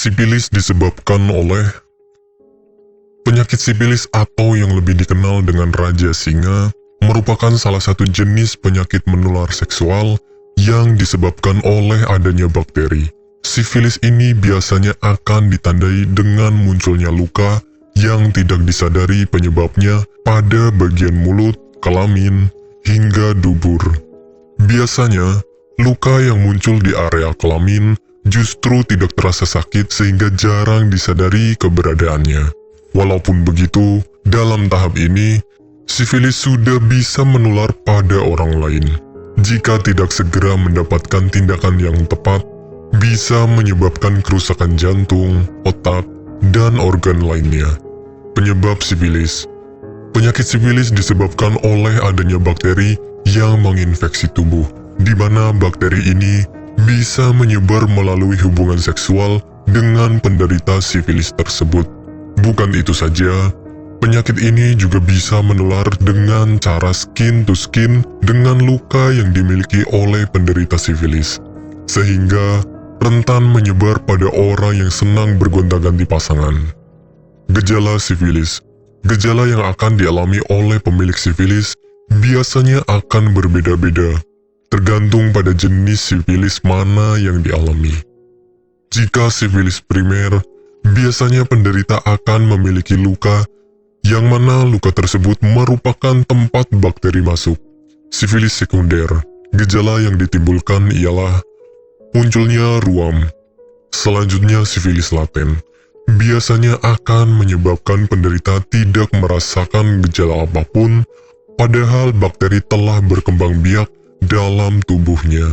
Sifilis disebabkan oleh penyakit sifilis atau yang lebih dikenal dengan Raja Singa merupakan salah satu jenis penyakit menular seksual yang disebabkan oleh adanya bakteri. Sifilis ini biasanya akan ditandai dengan munculnya luka yang tidak disadari penyebabnya pada bagian mulut, kelamin, hingga dubur. Biasanya, luka yang muncul di area kelamin justru tidak terasa sakit sehingga jarang disadari keberadaannya. Walaupun begitu, dalam tahap ini, sifilis sudah bisa menular pada orang lain. Jika tidak segera mendapatkan tindakan yang tepat, bisa menyebabkan kerusakan jantung, otak, dan organ lainnya. Penyebab sifilis. Penyakit sifilis disebabkan oleh adanya bakteri yang menginfeksi tubuh, di mana bakteri ini bisa menyebar melalui hubungan seksual dengan penderita sifilis tersebut. Bukan itu saja, penyakit ini juga bisa menular dengan cara skin to skin dengan luka yang dimiliki oleh penderita sifilis, sehingga rentan menyebar pada orang yang senang bergonta-ganti pasangan. Gejala sifilis. Gejala yang akan dialami oleh pemilik sifilis biasanya akan berbeda-beda, tergantung pada jenis sifilis mana yang dialami. Jika sifilis primer, biasanya penderita akan memiliki luka, yang mana luka tersebut merupakan tempat bakteri masuk. Sifilis sekunder, gejala yang ditimbulkan ialah munculnya ruam. Selanjutnya sifilis laten, biasanya akan menyebabkan penderita tidak merasakan gejala apapun, padahal bakteri telah berkembang biak dalam tubuhnya.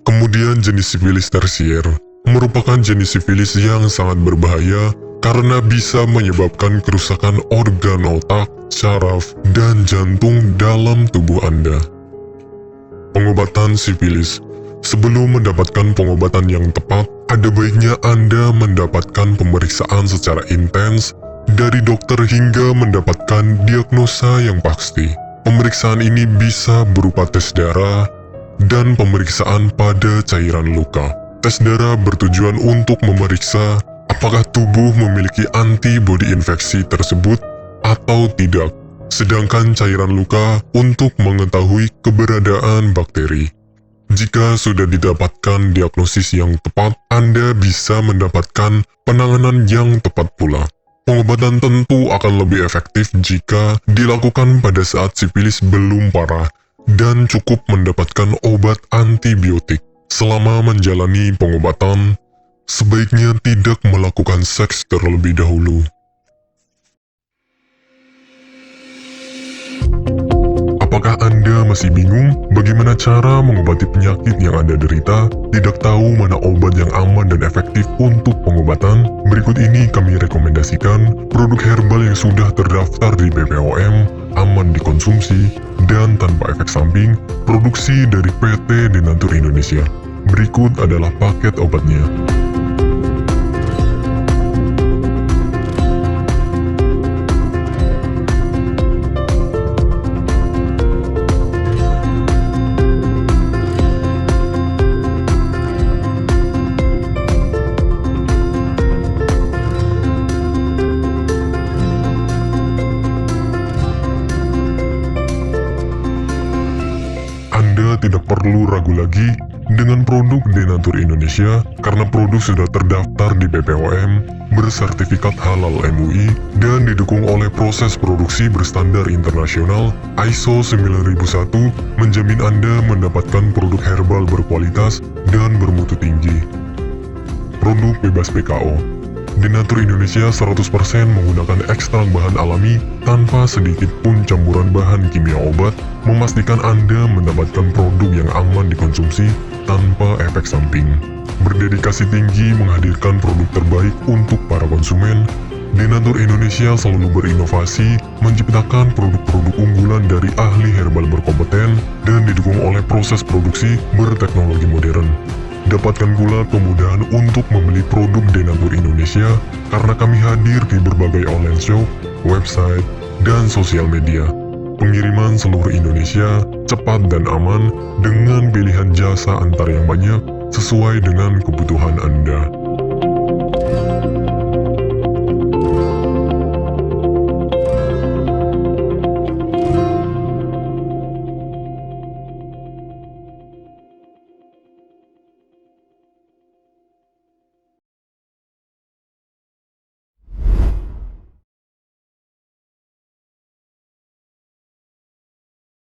Kemudian jenis sifilis tersier merupakan jenis sifilis yang sangat berbahaya karena bisa menyebabkan kerusakan organ otak, saraf, dan jantung dalam tubuh Anda. Pengobatan sifilis. Sebelum mendapatkan pengobatan yang tepat, ada baiknya Anda mendapatkan pemeriksaan secara intens dari dokter hingga mendapatkan diagnosa yang pasti. Pemeriksaan ini bisa berupa tes darah dan pemeriksaan pada cairan luka. Tes darah bertujuan untuk memeriksa apakah tubuh memiliki antibodi infeksi tersebut atau tidak. Sedangkan cairan luka untuk mengetahui keberadaan bakteri. Jika sudah didapatkan diagnosis yang tepat, Anda bisa mendapatkan penanganan yang tepat pula. Pengobatan tentu akan lebih efektif jika dilakukan pada saat sifilis belum parah dan cukup mendapatkan obat antibiotik. Selama menjalani pengobatan, sebaiknya tidak melakukan seks terlebih dahulu. Apakah Anda masih bingung bagaimana cara mengobati penyakit yang Anda derita? Tidak tahu mana obat yang aman dan efektif untuk pengobatan? Berikut ini kami rekomendasikan produk herbal yang sudah terdaftar di BPOM, aman dikonsumsi, dan tanpa efek samping, produksi dari PT Denatur Indonesia. Berikut adalah paket obatnya. Anda tidak perlu ragu lagi dengan produk Denatur Indonesia karena produk sudah terdaftar di BPOM, bersertifikat halal MUI, dan didukung oleh proses produksi berstandar internasional ISO 9001, menjamin Anda mendapatkan produk herbal berkualitas dan bermutu tinggi. Produk bebas PKO. Denatur Indonesia 100% menggunakan ekstrak bahan alami tanpa sedikit pun campuran bahan kimia obat, memastikan Anda mendapatkan produk yang aman dikonsumsi tanpa efek samping. Berdedikasi tinggi menghadirkan produk terbaik untuk para konsumen, Denatur Indonesia selalu berinovasi, menciptakan produk-produk unggulan dari ahli herbal berkompeten dan didukung oleh proses produksi berteknologi modern. Dapatkan pula kemudahan untuk membeli produk Denatur Indonesia karena kami hadir di berbagai online shop, website, dan sosial media. Pengiriman seluruh Indonesia cepat dan aman dengan pilihan jasa antar yang banyak sesuai dengan kebutuhan Anda.